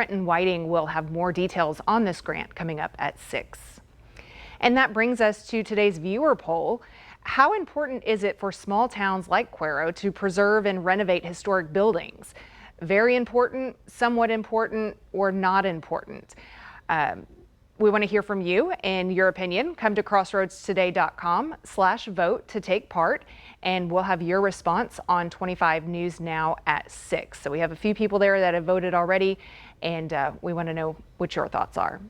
Trenton Whiting will have more details on this grant coming up at 6. And that brings us to today's viewer poll. How important is it for small towns like Cuero to preserve and renovate historic buildings? Very important, somewhat important, or not important? We want to hear from you and your opinion. Come to crossroadstoday.com/vote to take part, and we'll have your response on 25 News Now at 6. So we have a few people there that have voted already, and we want to know what your thoughts are.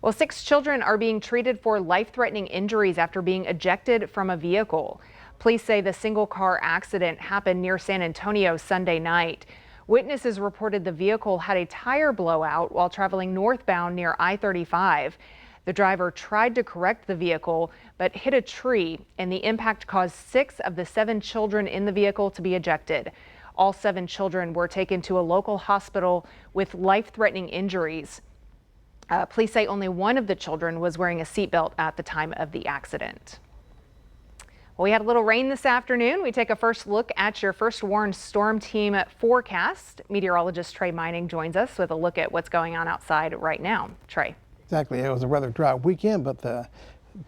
Well, 6 children are being treated for life-threatening injuries after being ejected from a vehicle. Police say the single-car accident happened near San Antonio Sunday night. Witnesses reported the vehicle had a tire blowout while traveling northbound near I-35. The driver tried to correct the vehicle, but hit a tree, and the impact caused 6 of the 7 children in the vehicle to be ejected. All 7 children were taken to a local hospital with life-threatening injuries. Police say only one of the children was wearing a seatbelt at the time of the accident. Well, we had a little rain this afternoon. We take a first look at your first warned storm team forecast. Meteorologist Trey Mining joins us with a look at what's going on outside right now. Trey. Exactly. It was a rather dry weekend, but the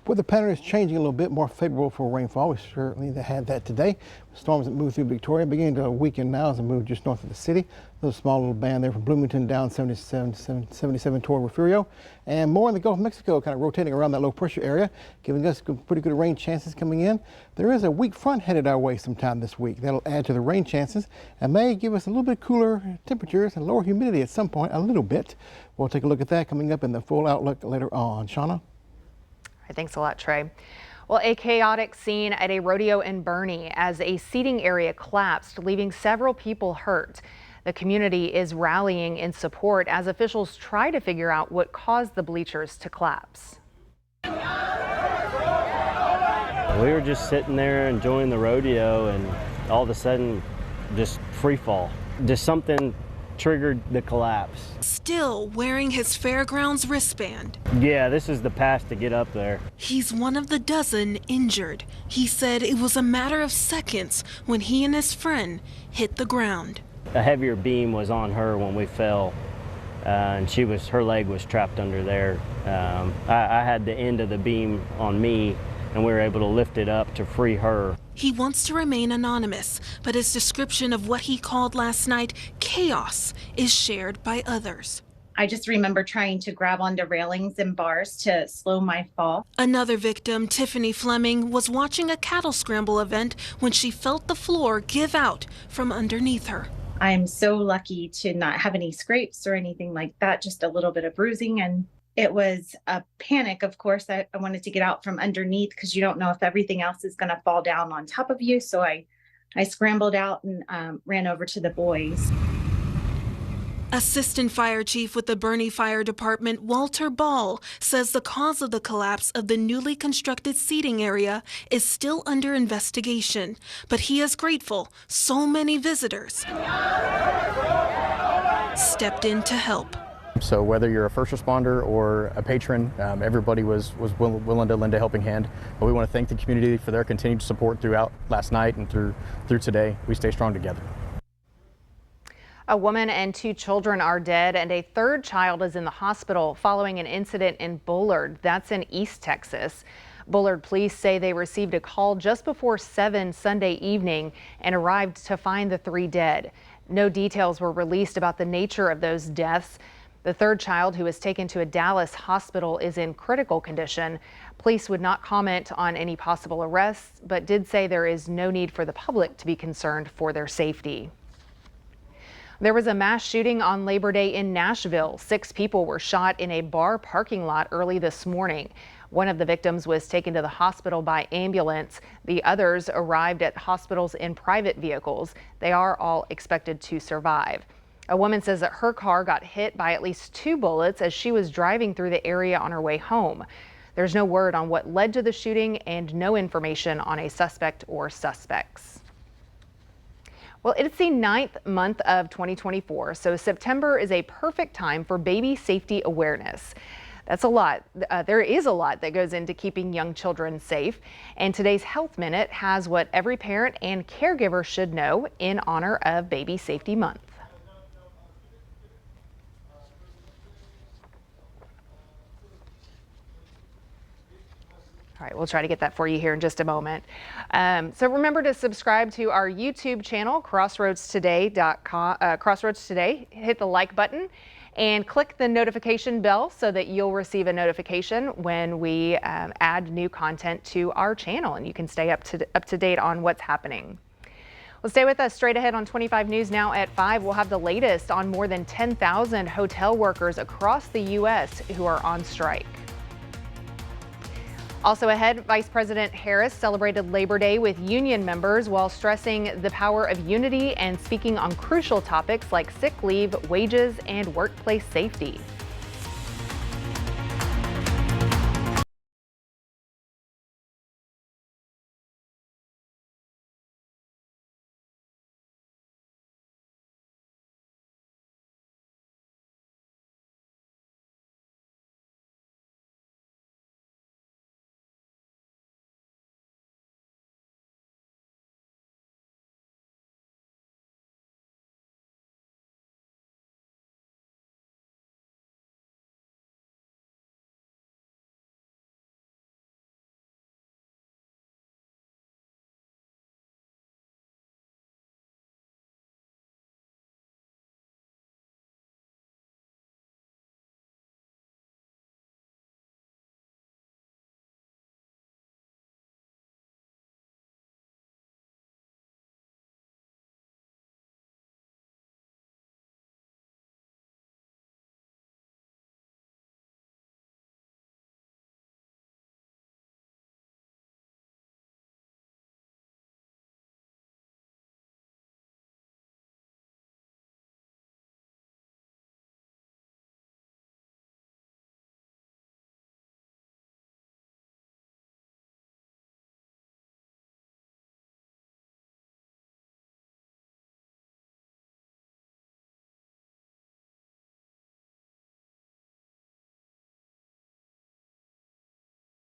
weather pattern is changing a little bit more favorable for rainfall. We certainly had that today. Storms that moved through Victoria beginning to weaken now as they move just north of the city. A small little band there from Bloomington down 77 toward Refugio. And more in the Gulf of Mexico, kind of rotating around that low pressure area, giving us pretty good rain chances coming in. There is a weak front headed our way sometime this week. That'll add to the rain chances and may give us a little bit cooler temperatures and lower humidity at some point, a little bit. We'll take a look at that coming up in the full outlook later on. Shawna? Thanks a lot, Trey. Well, a chaotic scene at a rodeo in Boerne as a seating area collapsed, leaving several people hurt. The community is rallying in support as officials try to figure out what caused the bleachers to collapse. We were just sitting there enjoying the rodeo, and all of a sudden, just free fall. Just something triggered the collapse. Still wearing his fairgrounds wristband. Yeah, this is the pass to get up there. He's one of the dozen injured. He said it was a matter of seconds when he and his friend hit the ground. A heavier beam was on her when we fell, and her leg was trapped under there. I had the end of the beam on me, and we were able to lift it up to free her. He wants to remain anonymous, but his description of what he called last night chaos is shared by others. I just remember trying to grab onto railings and bars to slow my fall. Another victim, Tiffany Fleming, was watching a cattle scramble event when she felt the floor give out from underneath her. I'm so lucky to not have any scrapes or anything like that, just a little bit of bruising. And it was a panic, of course. I wanted to get out from underneath because you don't know if everything else is going to fall down on top of you. So I scrambled out and ran over to the boys. Assistant Fire Chief with the Boerne Fire Department, Walter Ball, says the cause of the collapse of the newly constructed seating area is still under investigation, but he is grateful so many visitors stepped in to help. So whether you're a first responder or a patron, everybody was willing to lend a helping hand. But we want to thank the community for their continued support throughout last night and through today. We stay strong together. A woman and 2 children are dead, and a 3rd child is in the hospital following an incident in Bullard. That's in East Texas. Bullard police say they received a call just before 7 Sunday evening and arrived to find the 3 dead. No details were released about the nature of those deaths. The 3rd child, who was taken to a Dallas hospital, is in critical condition. Police would not comment on any possible arrests, but did say there is no need for the public to be concerned for their safety. There was a mass shooting on Labor Day in Nashville. 6 people were shot in a bar parking lot early this morning. One of the victims was taken to the hospital by ambulance. The others arrived at hospitals in private vehicles. They are all expected to survive. A woman says that her car got hit by at least 2 bullets as she was driving through the area on her way home. There's no word on what led to the shooting and no information on a suspect or suspects. Well, it's the 9th month of 2024, so September is a perfect time for baby safety awareness. That's a lot. There is a lot that goes into keeping young children safe, and today's Health Minute has what every parent and caregiver should know in honor of Baby Safety Month. All right, we'll try to get that for you here in just a moment. So remember to subscribe to our YouTube channel, Crossroads Today. Hit the like button and click the notification bell so that you'll receive a notification when we add new content to our channel, and you can stay up to date on what's happening. Well, stay with us. Straight ahead on 25 News now at 5, we'll have the latest on more than 10,000 hotel workers across the U.S. who are on strike. Also ahead, Vice President Harris celebrated Labor Day with union members while stressing the power of unity and speaking on crucial topics like sick leave, wages, and workplace safety.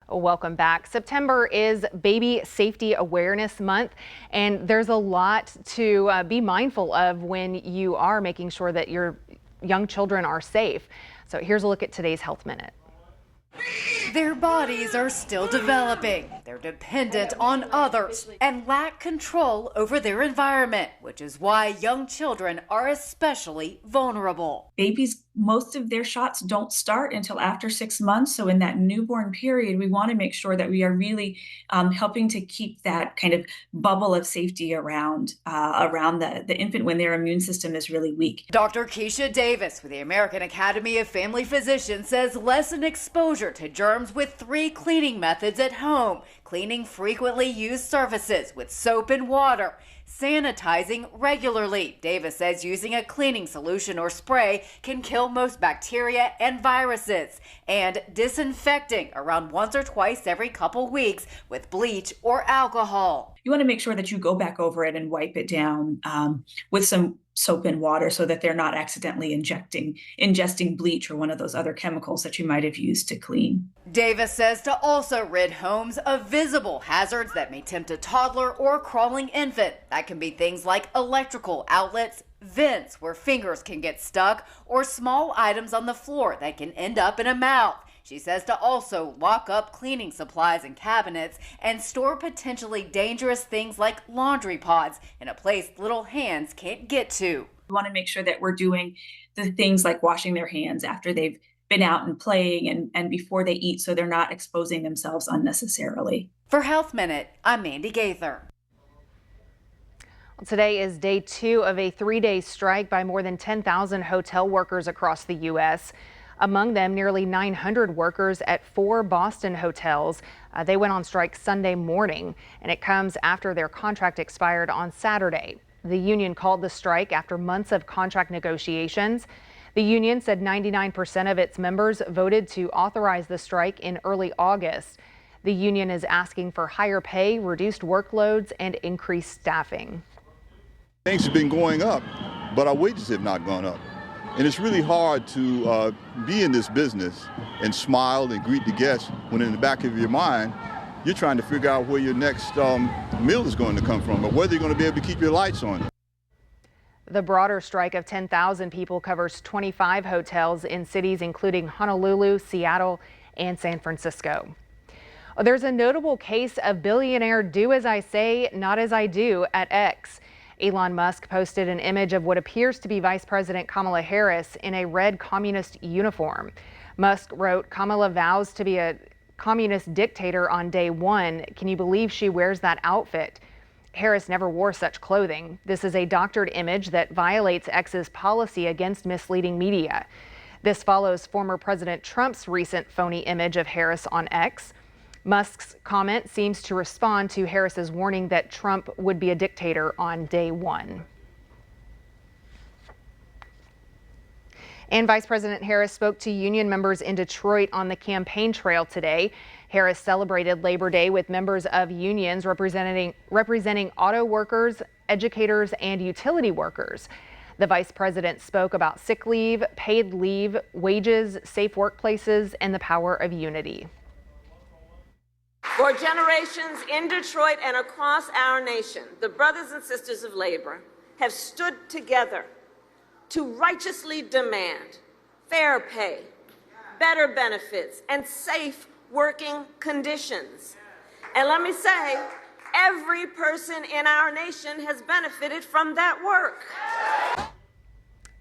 Welcome back. September is Baby Safety Awareness Month, and there's a lot to be mindful of when you are making sure that your young children are safe. So here's a look at today's Health Minute. Their bodies are still developing. They're dependent on others and lack control over their environment, which is why young children are especially vulnerable. Babies, most of their shots don't start until after 6 months. So in that newborn period, we want to make sure that we are really helping to keep that kind of bubble of safety around the infant when their immune system is really weak. Dr. Keisha Davis with the American Academy of Family Physicians says lessen exposure to germs with 3 cleaning methods at home: cleaning frequently used surfaces with soap and water, sanitizing regularly. Davis says using a cleaning solution or spray can kill most bacteria and viruses, and disinfecting around once or twice every couple weeks with bleach or alcohol. You want to make sure that you go back over it and wipe it down with some soap and water so that they're not accidentally ingesting bleach or one of those other chemicals that you might have used to clean. Davis says to also rid homes of visible hazards that may tempt a toddler or crawling infant. That can be things like electrical outlets, vents where fingers can get stuck, or small items on the floor that can end up in a mouth. She says to also lock up cleaning supplies and cabinets and store potentially dangerous things like laundry pods in a place little hands can't get to. We want to make sure that we're doing the things like washing their hands after they've been out and playing and before they eat, so they're not exposing themselves unnecessarily. For Health Minute, I'm Mandy Gaither. Today is day 2 of a 3-day strike by more than 10,000 hotel workers across the U.S. Among them, nearly 900 workers at 4 Boston hotels. They went on strike Sunday morning, and it comes after their contract expired on Saturday. The union called the strike after months of contract negotiations. The union said 99% of its members voted to authorize the strike in early August. The union is asking for higher pay, reduced workloads, and increased staffing. Things have been going up, but our wages have not gone up. And it's really hard to be in this business and smile and greet the guests when in the back of your mind, you're trying to figure out where your next meal is going to come from or whether you're going to be able to keep your lights on. The broader strike of 10,000 people covers 25 hotels in cities including Honolulu, Seattle, and San Francisco. There's a notable case of billionaire do as I say, not as I do at X. Elon Musk posted an image of what appears to be Vice President Kamala Harris in a red communist uniform. Musk wrote, "Kamala vows to be a communist dictator on day one. Can you believe she wears that outfit?" Harris never wore such clothing. This is a doctored image that violates X's policy against misleading media. This follows former President Trump's recent phony image of Harris on X. Musk's comment seems to respond to Harris's warning that Trump would be a dictator on day one. And Vice President Harris spoke to union members in Detroit on the campaign trail today. Harris celebrated Labor Day with members of unions representing auto workers, educators, and utility workers. The vice president spoke about sick leave, paid leave, wages, safe workplaces, and the power of unity. For generations in Detroit and across our nation, the brothers and sisters of labor have stood together to righteously demand fair pay, better benefits, and safe working conditions. And let me say, every person in our nation has benefited from that work.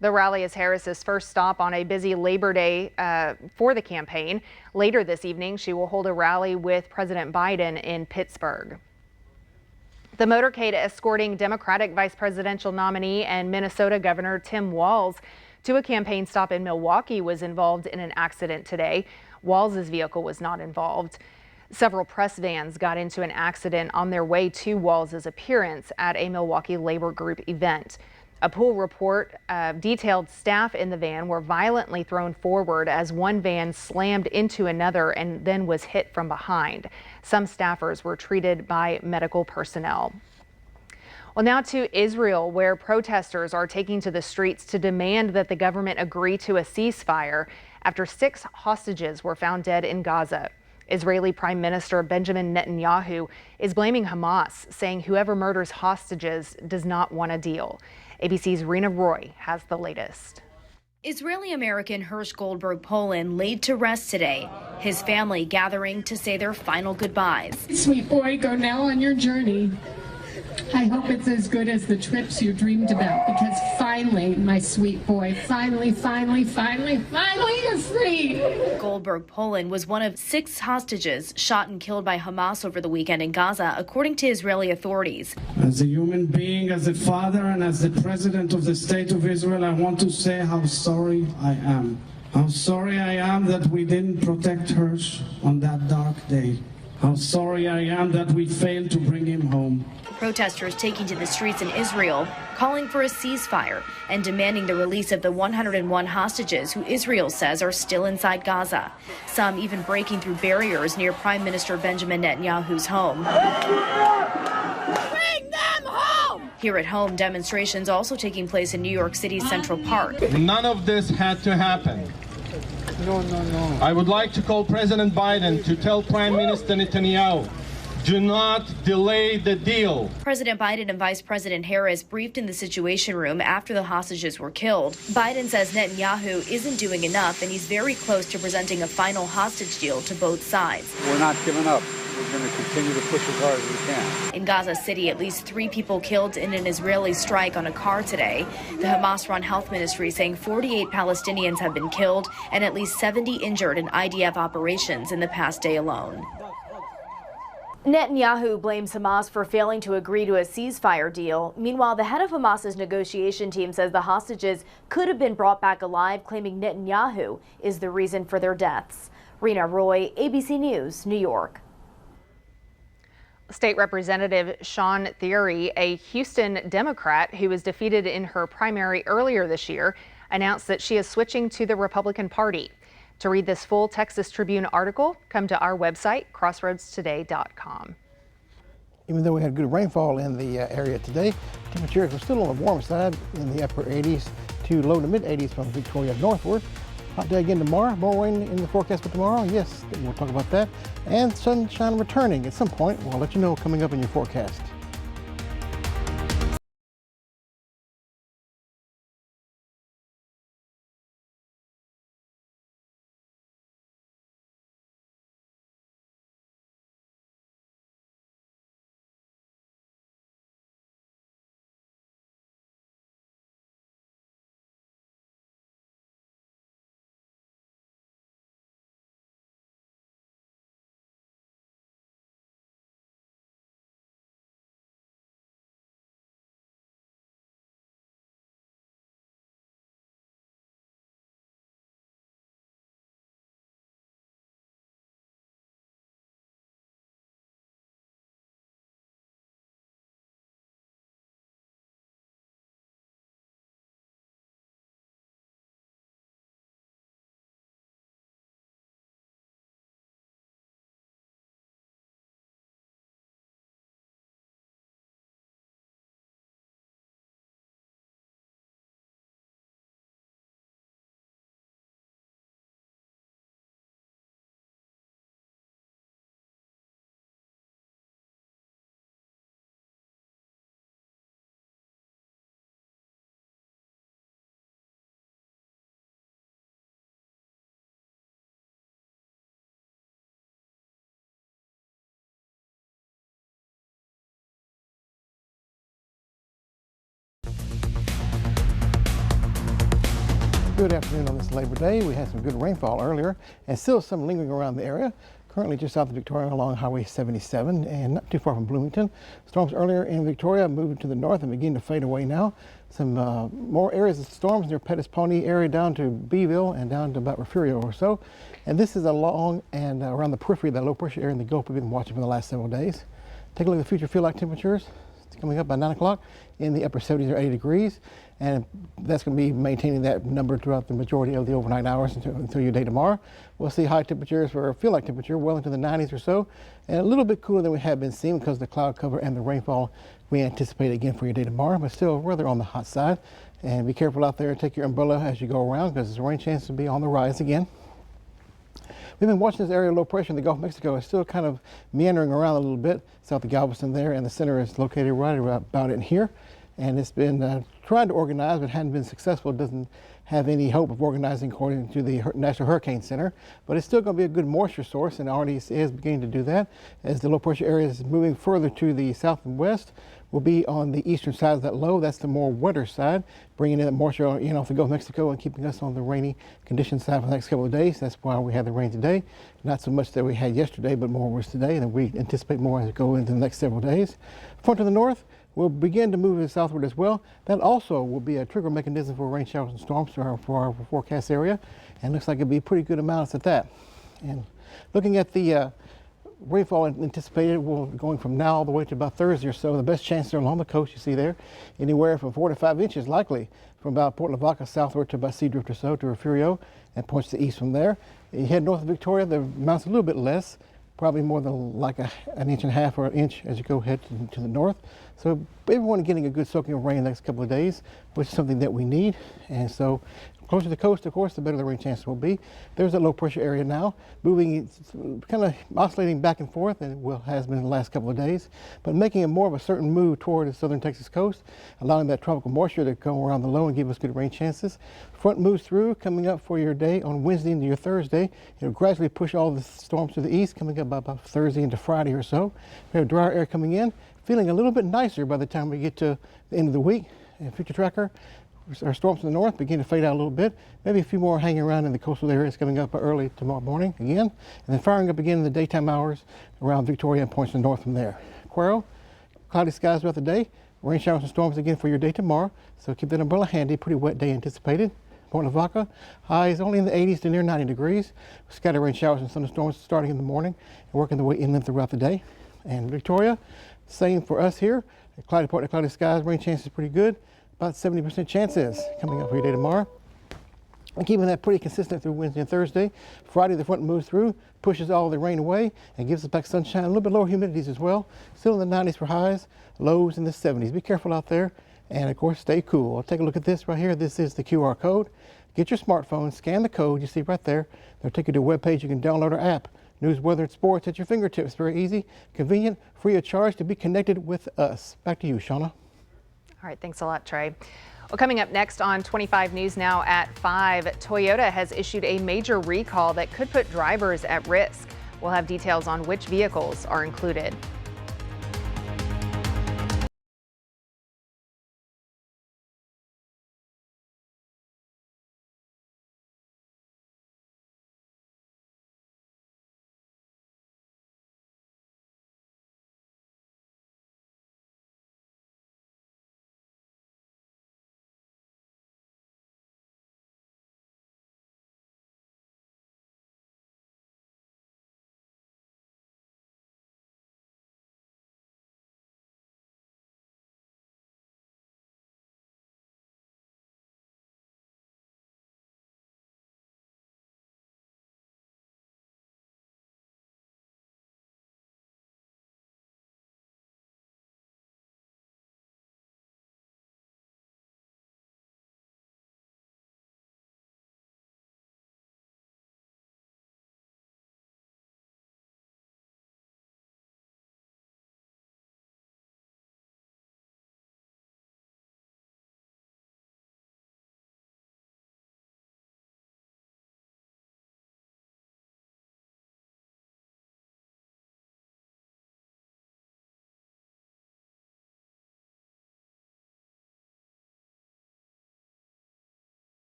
The rally is Harris's first stop on a busy Labor Day for the campaign. Later this evening, she will hold a rally with President Biden in Pittsburgh. The motorcade escorting Democratic vice presidential nominee and Minnesota Governor Tim Walz to a campaign stop in Milwaukee was involved in an accident today. Walz's vehicle was not involved. Several press vans got into an accident on their way to Walz's appearance at a Milwaukee labor group event. A pool report detailed staff in the van were violently thrown forward as one van slammed into another and then was hit from behind. Some staffers were treated by medical personnel. Well, now to Israel, where protesters are taking to the streets to demand that the government agree to a ceasefire after 6 hostages were found dead in Gaza. Israeli Prime Minister Benjamin Netanyahu is blaming Hamas, saying whoever murders hostages does not want a deal. ABC's Rena Roy has the latest. Israeli-American Hirsch Goldberg Poland laid to rest today, his family gathering to say their final goodbyes. Sweet boy, go now on your journey. I hope it's as good as the trips you dreamed about, because finally, my sweet boy, finally, you're free. Goldberg Poland was one of 6 hostages shot and killed by Hamas over the weekend in Gaza, according to Israeli authorities. As a human being, as a father, and as the president of the state of Israel, I want to say how sorry I am. How sorry I am that we didn't protect Hirsch on that dark day. How sorry I am that we failed to bring him home. Protesters taking to the streets in Israel, calling for a ceasefire and demanding the release of the 101 hostages who Israel says are still inside Gaza. Some even breaking through barriers near Prime Minister Benjamin Netanyahu's home. Bring them home! Here at home, demonstrations also taking place in New York City's Central Park. None of this had to happen. No. I would like to call President Biden to tell Prime Minister Netanyahu, do not delay the deal. President Biden and Vice President Harris briefed in the Situation Room after the hostages were killed. Biden says Netanyahu isn't doing enough and he's very close to presenting a final hostage deal to both sides. We're not giving up. We're going to continue to push as hard as we can. In Gaza City, at least 3 people killed in an Israeli strike on a car today. The Hamas-run health ministry saying 48 Palestinians have been killed and at least 70 injured in IDF operations in the past day alone. Netanyahu blames Hamas for failing to agree to a ceasefire deal. Meanwhile, the head of Hamas's negotiation team says the hostages could have been brought back alive, claiming Netanyahu is the reason for their deaths. Rena Roy, ABC News, New York. State Representative Shawna, a Houston Democrat who was defeated in her primary earlier this year, announced that she is switching to the Republican Party. To read this full Texas Tribune article, come to our website, crossroadstoday.com. Even though we had good rainfall in the area today, temperatures were still on the warm side in the upper 80s to low to mid 80s from Victoria northward. Hot day again tomorrow. More rain in the forecast for tomorrow. Yes, we'll talk about that. And sunshine returning at some point. We'll let you know coming up in your forecast. Good afternoon on this Labor Day. We had some good rainfall earlier and still some lingering around the area. Currently just south of Victoria along Highway 77 and not too far from Bloomington. Storms earlier in Victoria moving to the north and beginning to fade away now. Some more areas of storms near Pettis Pony area down to Beeville and down to about Refugio or so. And this is along and around the periphery of that low pressure area in the Gulf we've been watching for the last several days. Take a look at the future field-like temperatures. It's coming up by 9 o'clock in the upper 70s or 80 degrees. And that's going to be maintaining that number throughout the majority of the overnight hours until your day tomorrow. We'll see high temperatures for feel-like temperature well into the 90s or so, and a little bit cooler than we have been seeing because of the cloud cover and the rainfall we anticipate again for your day tomorrow, but still rather on the hot side. And be careful out there and take your umbrella as you go around because the rain chance to be on the rise again. We've been watching this area of low pressure in the Gulf of Mexico. It's still kind of meandering around a little bit south of Galveston there, and the center is located right about in here. And it's been trying to organize, but hadn't been successful. It doesn't have any hope of organizing according to the National Hurricane Center, but it's still going to be a good moisture source, and already is beginning to do that. As the low pressure area is moving further to the south and west, will be on the eastern side of that low. That's the more wetter side, bringing in the moisture off the Gulf of Mexico and keeping us on the rainy condition side for the next couple of days. That's why we had the rain today. Not so much that we had yesterday, but more was today, and we anticipate more as we go into the next several days. Front to the north will begin to move southward as well. That also will be a trigger mechanism for rain showers and storms for our forecast area, and looks like it'll be pretty good amounts at that. And looking at the rainfall anticipated going from now all the way to about Thursday or so. The best chances are along the coast, you see there, anywhere from 4 to 5 inches likely from about Port Lavaca southward to about Seadrift or so to Refugio, and points to east from there. You head north of Victoria, the amount's a little bit less, probably more than like an inch and a half or an inch as you go ahead to the north. So everyone getting a good soaking of rain the next couple of days, which is something that we need. And so closer to the coast, of course, the better the rain chances will be. There's a low pressure area now, moving, kind of oscillating back and forth, and has been in the last couple of days, but making a more of a certain move toward the southern Texas coast, allowing that tropical moisture to come around the low and give us good rain chances. Front moves through, coming up for your day on Wednesday into your Thursday. It'll gradually push all the storms to the east, coming up by about Thursday into Friday or so. We have drier air coming in, feeling a little bit nicer by the time we get to the end of the week. And future tracker, our storms to the north begin to fade out a little bit. Maybe a few more hanging around in the coastal areas coming up early tomorrow morning again, and then firing up again in the daytime hours around Victoria and points to the north from there. Cuero, cloudy skies throughout the day. Rain showers and storms again for your day tomorrow, so keep that umbrella handy. Pretty wet day anticipated. Port Lavaca, highs only in the 80s to near 90 degrees. Scattered rain showers and thunderstorms starting in the morning and working their way inland throughout the day. And Victoria, same for us here. Cloudy port to cloudy skies, rain chances pretty good. About 70% chances coming up for your day tomorrow. And keeping that pretty consistent through Wednesday and Thursday. Friday, the front moves through, pushes all the rain away, and gives us back sunshine, a little bit lower humidities as well. Still in the 90s for highs, lows in the 70s. Be careful out there, and of course, stay cool. I'll take a look at this right here. This is the QR code. Get your smartphone, scan the code you see right there. They'll take you to a web page. You can download our app. News, weather, and sports at your fingertips. Very easy, convenient, free of charge to be connected with us. Back to you, Shawna. All right, thanks a lot, Trey. Well, coming up next on 25 News Now at 5, Toyota has issued a major recall that could put drivers at risk. We'll have details on which vehicles are included.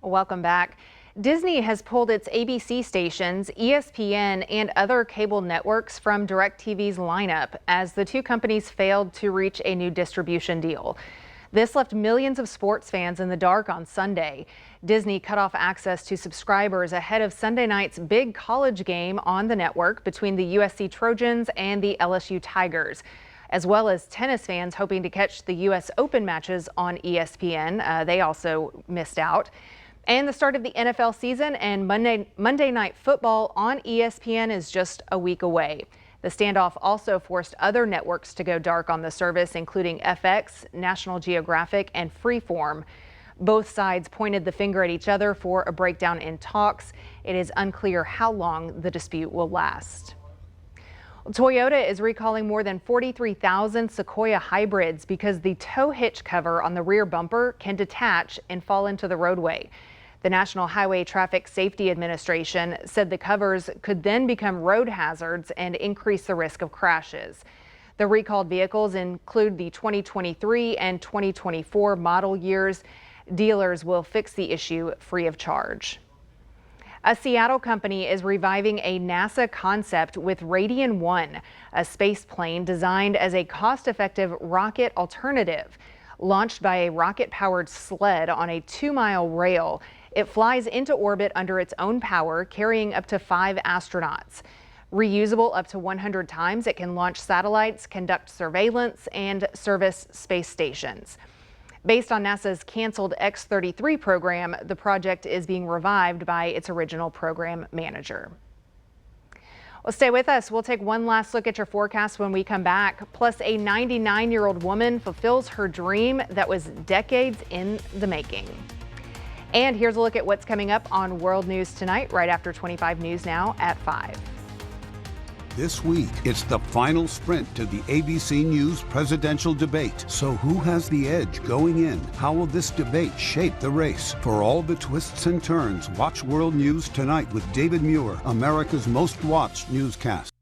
Welcome back. Disney has pulled its ABC stations, ESPN, and other cable networks from DirecTV's lineup as the two companies failed to reach a new distribution deal. This left millions of sports fans in the dark on Sunday. Disney cut off access to subscribers ahead of Sunday night's big college game on the network between the USC Trojans and the LSU Tigers, as well as tennis fans hoping to catch the U.S. Open matches on ESPN. They also missed out. And the start of the NFL season and Monday Night Football on ESPN is just a week away. The standoff also forced other networks to go dark on the service, including FX, National Geographic, and Freeform. Both sides pointed the finger at each other for a breakdown in talks. It is unclear how long the dispute will last. Toyota is recalling more than 43,000 Sequoia hybrids because the tow hitch cover on the rear bumper can detach and fall into the roadway. The National Highway Traffic Safety Administration said the covers could then become road hazards and increase the risk of crashes. The recalled vehicles include the 2023 and 2024 model years. Dealers will fix the issue free of charge. A Seattle company is reviving a NASA concept with Radian 1, a space plane designed as a cost-effective rocket alternative. Launched by a rocket-powered sled on a 2-mile rail, it flies into orbit under its own power, carrying up to 5 astronauts. Reusable up to 100 times, it can launch satellites, conduct surveillance, and service space stations. Based on NASA's canceled X-33 program, the project is being revived by its original program manager. Well, stay with us. We'll take one last look at your forecast when we come back. Plus, a 99-year-old woman fulfills her dream that was decades in the making. And here's a look at what's coming up on World News Tonight, right after 25 News Now at 5. This week, it's the final sprint to the ABC News presidential debate. So who has the edge going in? How will this debate shape the race? For all the twists and turns, watch World News Tonight with David Muir, America's most watched newscast.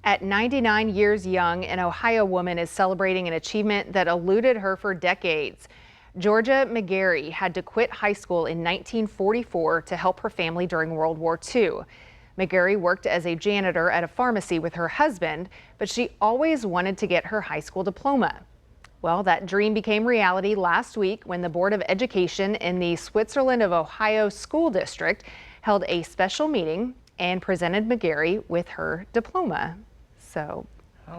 At 99 years young, an Ohio woman is celebrating an achievement that eluded her for decades. Georgia McGarry had to quit high school in 1944 to help her family during World War II. McGarry worked as a janitor at a pharmacy with her husband, but she always wanted to get her high school diploma. Well, that dream became reality last week when the Board of Education in the Switzerland of Ohio School District held a special meeting and presented McGarry with her diploma. So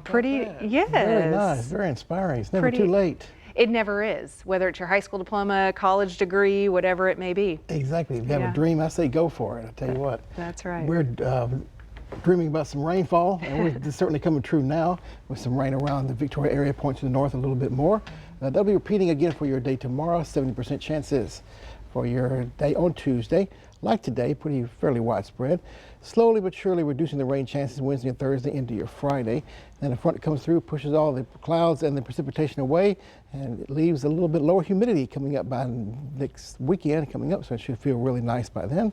pretty, yes. Very nice, very inspiring. It's never too late. It never is, whether it's your high school diploma, college degree, whatever it may be. Exactly. If you have a dream, I say go for it. I tell you what. That's right. We're dreaming about some rainfall, and it's certainly coming true now with some rain around the Victoria area, points to the north a little bit more. They'll be repeating again for your day tomorrow. 70% chances for your day on Tuesday. Like today, fairly widespread. Slowly but surely reducing the rain chances Wednesday and Thursday into your Friday. Then a front comes through, pushes all the clouds and the precipitation away, and it leaves a little bit lower humidity coming up by next weekend coming up, so it should feel really nice by then.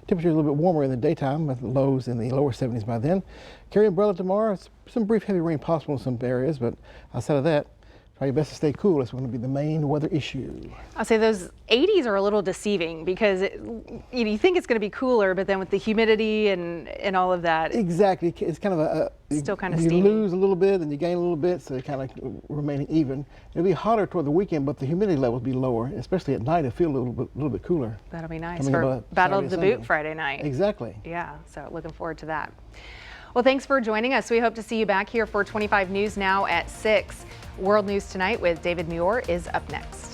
Temperatures a little bit warmer in the daytime with lows in the lower 70s by then. Carry umbrella tomorrow. Some brief heavy rain possible in some areas, but outside of that, try your best to stay cool. It's going to be the main weather issue. I'll say those 80s are a little deceiving because you think it's going to be cooler, but then with the humidity and all of that. Exactly. It's kind of still kind of you steamy. lose a little bit and you gain a little bit, so it's kind of remaining even. It'll be hotter toward the weekend, but the humidity level will be lower, especially at night. It'll feel a little bit cooler. That'll be nice Coming for up Battle Saturday, of the Sunday. Boot Friday night. Exactly. Yeah, so looking forward to that. Well, thanks for joining us. We hope to see you back here for 25 News Now at 6. World News Tonight with David Muir is up next.